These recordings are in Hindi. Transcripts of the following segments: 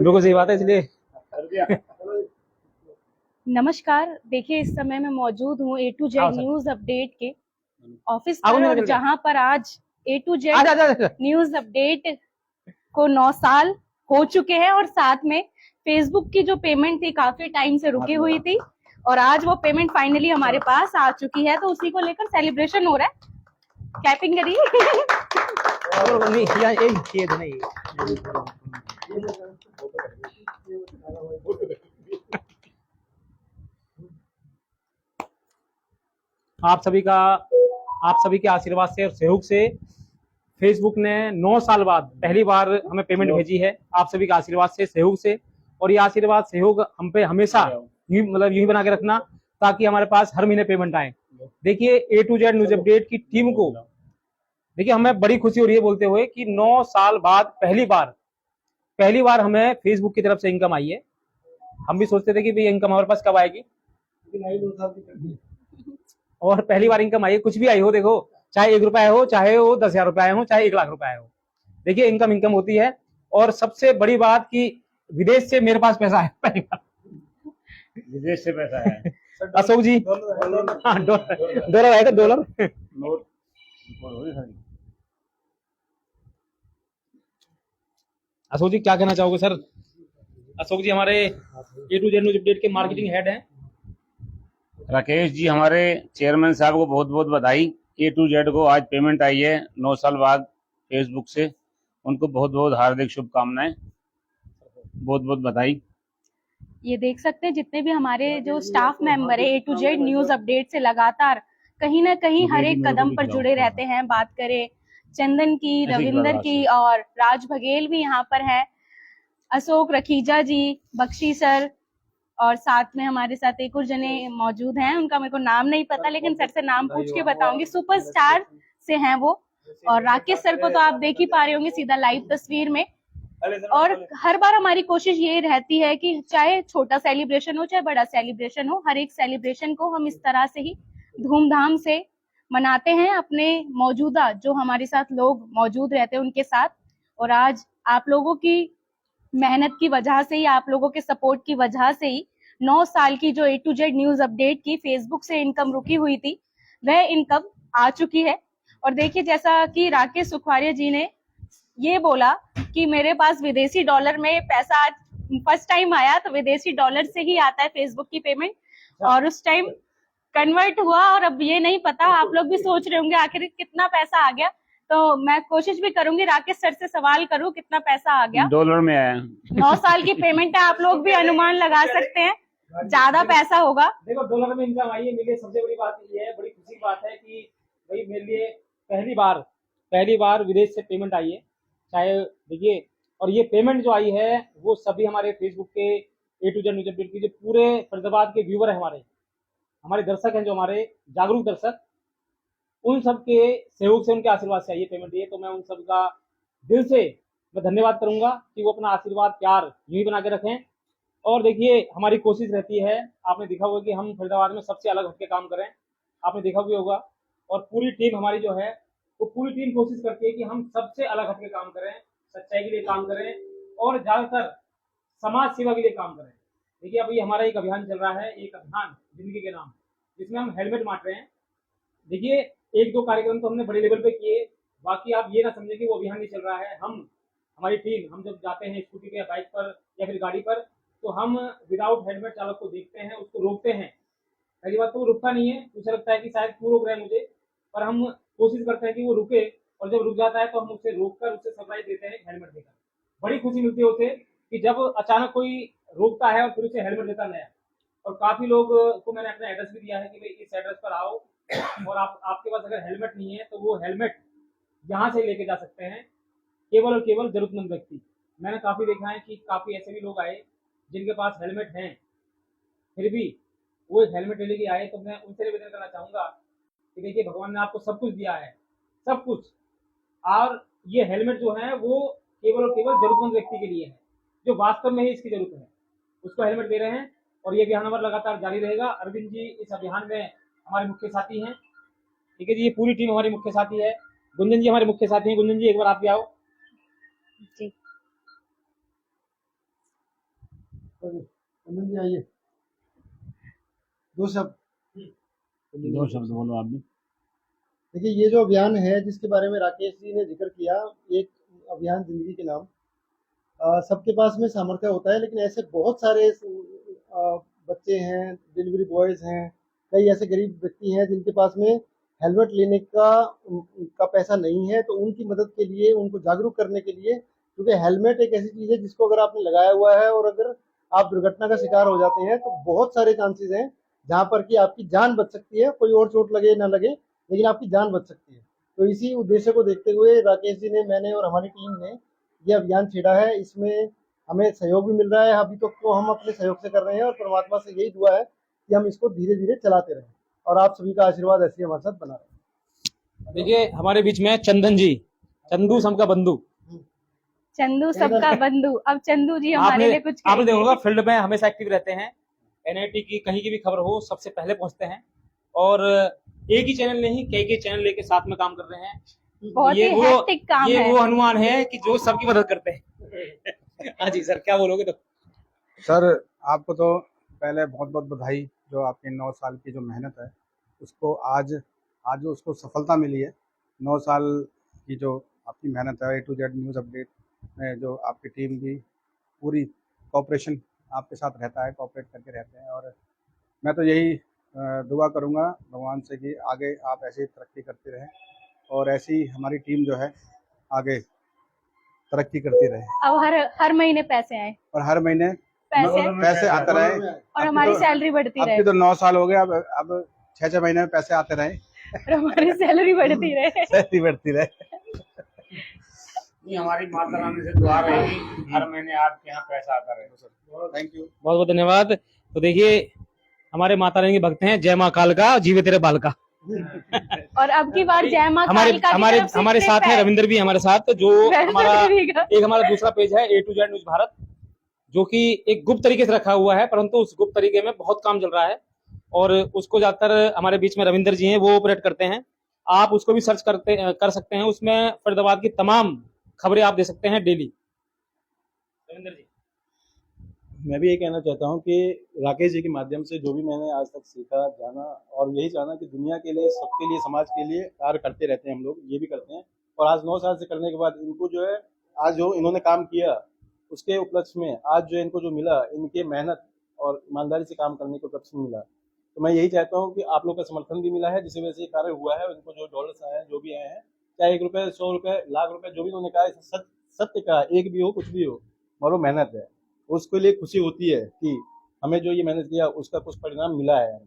बिल्कुल सही बात है, इसलिए नमस्कार। देखिए, इस समय मैं मौजूद हूँ A to Z आओ सर। न्यूज अपडेट के ऑफिस आओ पर, नहीं और निकल गया। जहां पर आज A to Z आजा आजा। न्यूज अपडेट को 9 साल हो चुके हैं, और साथ में फेसबुक की जो पेमेंट थी काफी टाइम से रुकी हुई थी, और आज वो पेमेंट फाइनली हमारे पास आ चुकी है, तो उसी को लेकर सेलिब्रेशन हो रहा है। कैपिंग करिए। नहीं ये तो नहीं। आप सभी के आशीर्वाद से और सहयोग से फेसबुक ने 9 साल बाद पहली बार हमें पेमेंट भेजी है, आप सभी के आशीर्वाद से, सहयोग से। और ये आशीर्वाद सहयोग हम पे हमेशा यूं ही बना के रखना, ताकि हमारे पास हर महीने पेमेंट आए। देखिए A to Z news update की टीम को देखिए हमें बड़ी खुशी हो रही है बोलते हुए कि 9 साल बाद पहली बार हमें फेसबुक की तरफ से इनकम आई है। हम भी सोचते थे कि भाई इनकम हमारे पास कब आएगी, और पहली बार इनकम आई है। कुछ भी आई हो, देखो, चाहे 1 रुपया हो, चाहे वो 10,000 रुपया हो, चाहे 1 लाख रुपया हो, देखिए इनकम होती है। और सबसे बड़ी बात कि विदेश से मेरे पास पैसा है पहली बार। विदेश से पैसा है अशोक जी, हाँ डॉलर है, डॉलर। नोट अशोक जी क्या कहना चाहोगे सर? अशोक जी हमारे A to Z news update के मार्केटिंग हेड हैं। राकेश जी, हमारे चेयरमैन साहब को बहुत बहुत बधाई। A to Z को आज पेमेंट आई है 9 साल बाद फेसबुक से, उनको बहुत बहुत हार्दिक शुभकामनाएं, बहुत बहुत बधाई। ये देख सकते हैं जितने भी हमारे जो स्टाफ मेंबर है A to Z news update से लगातार कहीं ना कहीं हर एक कदम पर जुड़े रहते हैं। बात करें चंदन की, रविंदर की, और राज बघेल भी यहाँ पर है, अशोक रखीजा जी, बख्शी सर, और साथ में हमारे साथ एक और जने मौजूद हैं, उनका मेरे को नाम नहीं पता, लेकिन सर से नाम पूछ के बताऊंगी। सुपरस्टार से हैं वो, और राकेश सर को तो आप देख ही पा रहे होंगे सीधा लाइव तस्वीर में। और हर बार हमारी कोशिश ये रहती है कि चाहे छोटा सेलिब्रेशन हो चाहे बड़ा सेलिब्रेशन हो, हर एक सेलिब्रेशन को हम इस तरह से ही धूमधाम से मनाते हैं, अपने मौजूदा जो हमारे साथ लोग मौजूद रहते हैं उनके साथ। और आज आप लोगों की मेहनत की वजह से ही, आप लोगों के सपोर्ट की वजह से ही 9 साल की जो A to Z news update की फेसबुक से इनकम रुकी हुई थी, वह इनकम आ चुकी है। और देखिए, जैसा कि राकेश सुखवारिया जी ने ये बोला कि मेरे पास विदेशी डॉलर में पैसा आज फर्स्ट टाइम आया, तो विदेशी डॉलर से ही आता है फेसबुक की पेमेंट, और उस टाइम कन्वर्ट हुआ। और अब ये नहीं पता, आप लोग भी सोच रहे होंगे आखिर कितना पैसा आ गया, तो मैं कोशिश भी करूंगी राकेश सर से सवाल करूं कितना पैसा आ गया। डॉलर में आया 9 साल की पेमेंट है, आप लोग भी अनुमान लगा सकते हैं, ज्यादा पैसा होगा। देखो डॉलर में इनकम आई है, मेरे लिए सबसे बड़ी बात ये है, बड़ी खुशी की बात है कि भाई मेरे लिए पहली बार विदेश से पेमेंट आई है। चाहे देखिए, और ये पेमेंट जो आई है वो सभी हमारे फेसबुक के A to Z news update की जो पूरे फरीदाबाद के व्यूवर है, हमारे दर्शक हैं, जो हमारे जागरूक दर्शक, उन सब के सहयोग से, उनके आशीर्वाद से आई है पेमेंट। ये तो मैं उन सब का दिल से मैं धन्यवाद करूंगा कि वो अपना आशीर्वाद प्यार यूं ही बना के रखें। और देखिए हमारी कोशिश रहती है, आपने देखा होगा कि हम फरीदाबाद में सबसे अलग हटके काम करें, आपने देखा भी होगा। और पूरी टीम हमारी जो है वो पूरी टीम कोशिश करती है कि हम सबसे अलग हटके काम करें, सच्चाई के लिए काम करें, और ज्यादातर समाज सेवा के लिए काम करें। देखिए अभी हमारा एक अभियान चल रहा है, एक अभियान जिंदगी के नाम, जिसमें हम हेलमेट बांट रहे हैं। देखिए 1-2 कार्यक्रम तो हमने बड़े लेवल पे किए, बाकी आप ये ना समझे कि वो अभियान नहीं चल रहा है। हमारी टीम, हम जब जाते हैं स्कूटी पे या बाइक पर या फिर गाड़ी पर, तो हम विदाउट हेलमेट चालक को देखते हैं, उसको रोकते हैं। पहली बात तो वो रुकता नहीं है, उसे लगता है कि शायद क्यों रोक रहे हैं मुझे, पर हम कोशिश करते हैं कि वो रुके, और जब रुक जाता है तो हम उसे रोककर उसे सरप्राइज देते हैं हेलमेट देकर। बड़ी खुशी मिलती है उसे कि जब अचानक कोई रोकता है और फिर उसे हेलमेट देता नया। और काफी लोग को मैंने अपना एड्रेस भी दिया है कि भाई इस एड्रेस पर आओ, और आपके पास अगर हेलमेट नहीं है तो वो हेलमेट यहाँ से लेके जा सकते हैं, केवल और केवल जरूरतमंद व्यक्ति। मैंने काफी देखा है कि काफी ऐसे भी लोग आए जिनके पास हेलमेट हैं, फिर भी वो एक हेलमेट लेके आए, तो मैं उनसे निवेदन करना चाहूंगा कि देखिए भगवान ने आपको सब कुछ दिया है, सब कुछ, और ये हेलमेट जो है वो केवल और केवल जरूरतमंद व्यक्ति के लिए है, जो वास्तव में ही इसकी जरूरत है, उसको हेलमेट दे रहे हैं। और ये अभियान हमारा लगातार जारी रहेगा। अरविंद जी इस अभियान में हमारे मुख्य साथी हैं, ठीक है जी, ये पूरी टीम हमारी मुख्य साथी है। गुंजन जी हमारे मुख्य साथी हैं, गुंजन जी एक बार आप भी आओ जी। चंदन जी आइए, दो शब्द बोलो आप भी। देखिए, ये जो अभियान है जिसके बारे में राकेश जी ने जिक्र किया, एक अभियान जिंदगी के नाम, सबके पास में सामर्थ्य होता है, लेकिन ऐसे बहुत सारे बच्चे हैं, डिलीवरी बॉयज़ हैं, कई ऐसे गरीब व्यक्ति हैं जिनके पास में हेलमेट लेने का पैसा नहीं है। तो उनकी मदद के लिए, उनको जागरूक करने के लिए, क्योंकि हेलमेट एक ऐसी चीज़ है जिसको अगर आपने लगाया हुआ है और अगर आप दुर्घटना का शिकार हो जाते हैं तो बहुत सारे चांसेस हैं जहाँ पर कि आपकी जान बच सकती है, कोई और चोट लगे ना लगे, लेकिन आपकी जान बच सकती है। तो इसी उद्देश्य को देखते हुए राकेश जी ने, मैंने और हमारी टीम ने ये अभियान छेड़ा है। इसमें हमें सहयोग भी मिल रहा है, अभी तक तो हम अपने सहयोग से कर रहे हैं और परमात्मा से यही दुआ है कि हम इसको धीरे धीरे चलाते रहें और आप सभी का आशीर्वाद ऐसे ही हमारे साथ बना रहे। देखिए हमारे बीच में चंदन जी, चंदू सबका बंधु। चंदू सबका बंधु। अब चंदू जी हमारे लिए कुछ आपने देखा होगा कहेंगे। फील्ड में हमेशा एक्टिव रहते हैं। एनआईटी की कहीं की भी खबर हो सबसे पहले पहुंचते हैं और एक ही चैनल नहीं कई चैनल लेके साथ में काम कर रहे हैं। बहुत ही हेक्टिक काम है। ये वो हनुमान है कि जो सबकी मदद करते हैं। हाँ जी सर, क्या बोलोगे? तो सर, आपको तो पहले बहुत बहुत बधाई, जो आपकी 9 साल की जो मेहनत है उसको आज उसको सफलता मिली है। 9 साल की जो आपकी मेहनत है, A to Z news update में जो आपकी टीम की पूरी कोऑपरेशन आपके साथ रहता है, कोऑपरेट करके रहते हैं। और मैं तो यही दुआ करूंगा भगवान से कि आगे आप ऐसे ही तरक्की करते रहें और ऐसी हमारी टीम जो है आगे तरक्की करती रहे अब हर महीने पैसे आए और हर महीने पैसे आते रहे और हमारी सैलरी बढ़ती रहे आपकी तो 9 साल हो गए, अब 6-6 महीने में पैसे आते रहे और हमारी सैलरी बढ़ती रहे। सैलरी बढ़ती रहे। नहीं, हमारी माता रानी से दुआ रहेगी हर महीने आपके यहाँ पैसा आता रहे। थैंक यू, बहुत बहुत धन्यवाद। तो देखिए हमारे माता रानी के भक्त हैं, जय माँ काल का जीवे तेरे बाल का। और अब की बार जय माँ काल का हमारे साथ है रविंदर भी हमारे साथ, जो हमारा दूसरा पेज है A to Z news Bharat, जो कि एक गुप्त तरीके से रखा हुआ है, परंतु उस गुप्त तरीके में बहुत काम चल रहा है और उसको ज्यादातर हमारे बीच में रविंदर जी हैं, वो ऑपरेट करते हैं। आप उसको भी सर्च कर सकते हैं, उसमें फरीदाबाद की तमाम खबरें आप दे सकते हैं डेली। रविंदर जी, मैं भी ये कहना चाहता हूँ कि राकेश जी के माध्यम से जो भी मैंने आज तक सीखा, जाना, और यही जाना कि दुनिया के लिए, सबके लिए, समाज के लिए कार्य करते रहते हैं हम लोग, ये भी करते हैं। और आज 9 साल से करने के बाद इनको जो है, आज जो इन्होंने काम किया उसके उपलक्ष्य में आज जो इनको जो मिला, इनके मेहनत और ईमानदारी से काम करने के उपलक्ष्य में मिला। तो मैं यही चाहता हूँ कि आप लोग का समर्थन भी मिला है, जिसकी वजह से ये कार्य हुआ है। इनको जो डॉलर्स आए हैं, जो भी आए हैं, चाहे 1 रुपये, 100 रुपये, लाख रुपये, जो भी उन्होंने कहा, सत्य का एक भी हो, कुछ भी हो, और वो मेहनत है, उसके लिए खुशी होती है कि हमें जो ये मेहनत किया उसका कुछ परिणाम मिला है।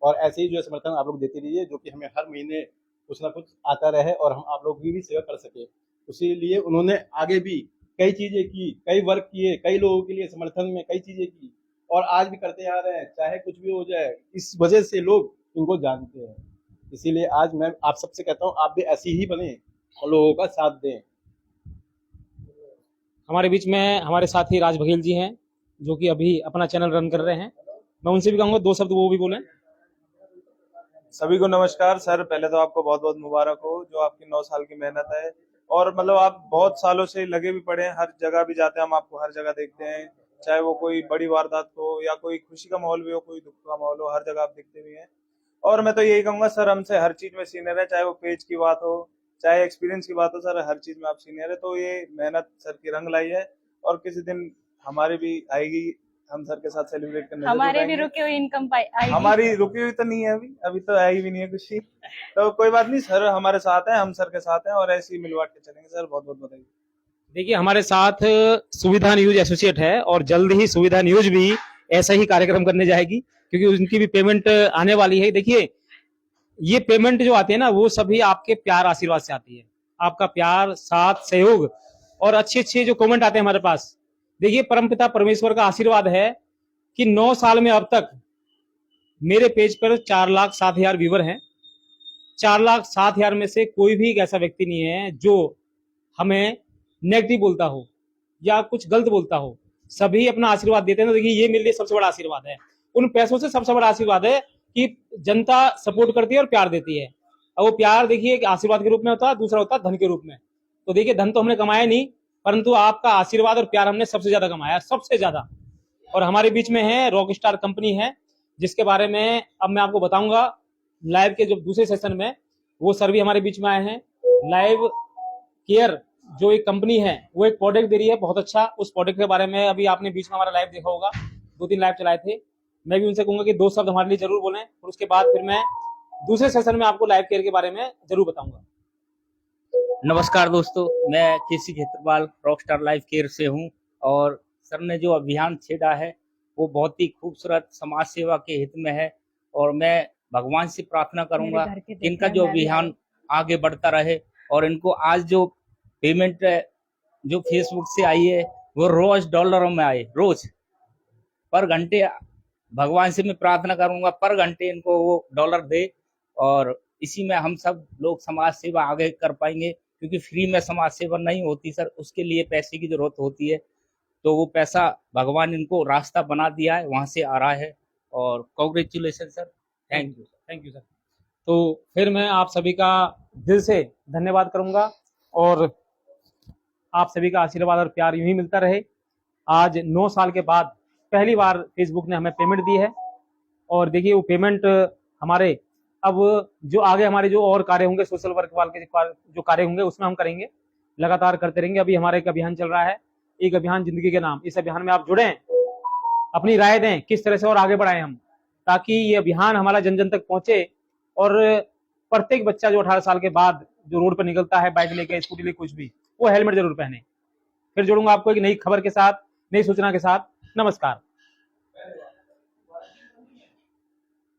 और ऐसे ही जो है समर्थन आप लोग देते रहिए, जो कि हमें हर महीने कुछ ना कुछ आता रहे और हम आप लोग की भी सेवा कर सके। इसीलिए उन्होंने आगे भी कई चीजें की, कई वर्क किए, कई लोगों के लिए समर्थन में कई चीजें की और आज भी करते आ रहे हैं, चाहे कुछ भी हो जाए। इस वजह से लोग इनको जानते हैं। इसीलिए आज मैं आप सबसे कहता हूँ, आप भी ऐसी ही बने और लोगों का साथ दें। हमारे बीच में हमारे साथी राज बघेल जी हैं, जो कि अभी अपना चैनल रन कर रहे हैं। मैं उनसे भी कहूँगा 2 शब्द वो भी बोलें। सभी को नमस्कार। सर, पहले तो आपको बहुत बहुत मुबारक हो, जो आपकी 9 साल की मेहनत है। और मतलब आप बहुत सालों से लगे भी पड़े हैं, हर जगह भी जाते हैं, हम आपको हर जगह देखते हैं, चाहे वो कोई बड़ी वारदात हो या कोई खुशी का माहौल भी हो, कोई दुख का माहौल हो, हर जगह आप दिखते भी हैं। और मैं तो यही कहूंगा सर, हमसे हर चीज में सीनियर है, चाहे वो पेज की बात हो, चाहे एक्सपीरियंस की बात हो, सर हर चीज में आप सीनियर है। तो ये मेहनत सर की रंग लाई है और किसी दिन हमारी भी आएगी, हम सर के साथ सेलिब्रेट करने। हमारे भी रुकी हुई इनकम आएगी। हमारी रुकी हुई तो नहीं है, अभी तो आई भी नहीं है खुशी। तो कोई बात नहीं, सर हमारे साथ है, हम सर के साथ हैं और ऐसे ही मिलवाट के चलेंगे। सर बहुत बहुत बधाई। देखिए हमारे साथ सुविधा न्यूज एसोसिएट है और जल्द ही सुविधा न्यूज भी ऐसा ही कार्यक्रम करने जाएगी, क्योंकि उनकी भी पेमेंट आने वाली है। देखिए ये पेमेंट जो आती है ना, वो सभी आपके प्यार आशीर्वाद से आती है। आपका प्यार, साथ, सहयोग और अच्छे अच्छे जो कमेंट आते हैं हमारे पास। देखिए परमपिता परमेश्वर का आशीर्वाद है कि 9 साल में अब तक मेरे पेज पर 4,07,000 व्यूवर हैं। 4,07,000 में से कोई भी एक ऐसा व्यक्ति नहीं है जो हमें नेगेटिव बोलता हो या कुछ गलत बोलता हो। सभी अपना आशीर्वाद देते हैं। तो देखिए ये मेरे लिए सबसे बड़ा आशीर्वाद है। उन पैसों से सबसे बड़ा आशीर्वाद है कि जनता सपोर्ट करती है और प्यार देती है। और वो प्यार देखिए आशीर्वाद के रूप में होता है, दूसरा होता है धन के रूप में। तो देखिए धन तो हमने कमाया नहीं, परंतु आपका आशीर्वाद और प्यार हमने सबसे ज्यादा कमाया, सबसे ज्यादा। और हमारे बीच में है रॉकस्टार कंपनी है, जिसके बारे में अब मैं आपको बताऊंगा। लाइव के जो दूसरे सेशन में वो सर भी हमारे बीच में आए हैं। लाइव केयर जो एक कंपनी है वो एक प्रोडक्ट दे रही है बहुत अच्छा। उस प्रोडक्ट के बारे में अभी आपने बीच में हमारा लाइव देखा होगा, 2-3 लाइव चलाए थे। मैं भी उनसे कहूंगा कि 2 शब्द हमारे लिए जरूर बोलें, और उसके बाद फिर मैं दूसरे सेशन में आपको लाइव केयर के बारे में जरूर बताऊंगा। नमस्कार दोस्तों, मैं केसी खेत्रपाल रॉकस्टार लाइफ केयर से हूं। और सर ने जो अभियान छेड़ा है वो बहुत ही खूबसूरत समाज सेवा के हित में है, और मैं भगवान से प्रार्थना करूंगा कि इनका जो अभियान आगे बढ़ता रहे। और इनको आज जो पेमेंट जो फेसबुक से आई है वो रोज डॉलरों में आए, रोज पर घंटे। भगवान से मैं प्रार्थना करूंगा पर घंटे इनको वो डॉलर दे, और इसी में हम सब लोग समाज सेवा आगे कर पाएंगे, क्योंकि फ्री में समाज सेवा नहीं होती सर, उसके लिए पैसे की जरूरत होती है। तो वो पैसा भगवान इनको रास्ता बना दिया है, वहां से आ रहा है। और congratulation sir, thank you sir. तो फिर मैं आप सभी का दिल से धन्यवाद करूंगा, और आप सभी का आशीर्वाद और प्यार यूं ही मिलता रहे। आज 9 साल के बाद पहली बार फेसबुक ने हमें पेमेंट दी है, और देखिए वो पेमेंट हमारे अब जो आगे हमारे जो और कार्य होंगे, सोशल वर्क वाले जो कार्य होंगे उसमें हम करेंगे, लगातार करते रहेंगे। अभी हमारा एक अभियान चल रहा है, एक अभियान जिंदगी के नाम। इस अभियान में आप जुड़ें, अपनी राय दें किस तरह से और आगे बढ़ाएं हम, ताकि ये अभियान हमारा जन जन तक पहुंचे, और प्रत्येक बच्चा जो 18 साल के बाद जो रोड पर निकलता है बाइक लेके, स्कूटी लेके, कुछ भी, वो हेलमेट जरूर पहने। फिर जोड़ूंगा आपको एक नई खबर के साथ, नई सूचना के साथ। नमस्कार।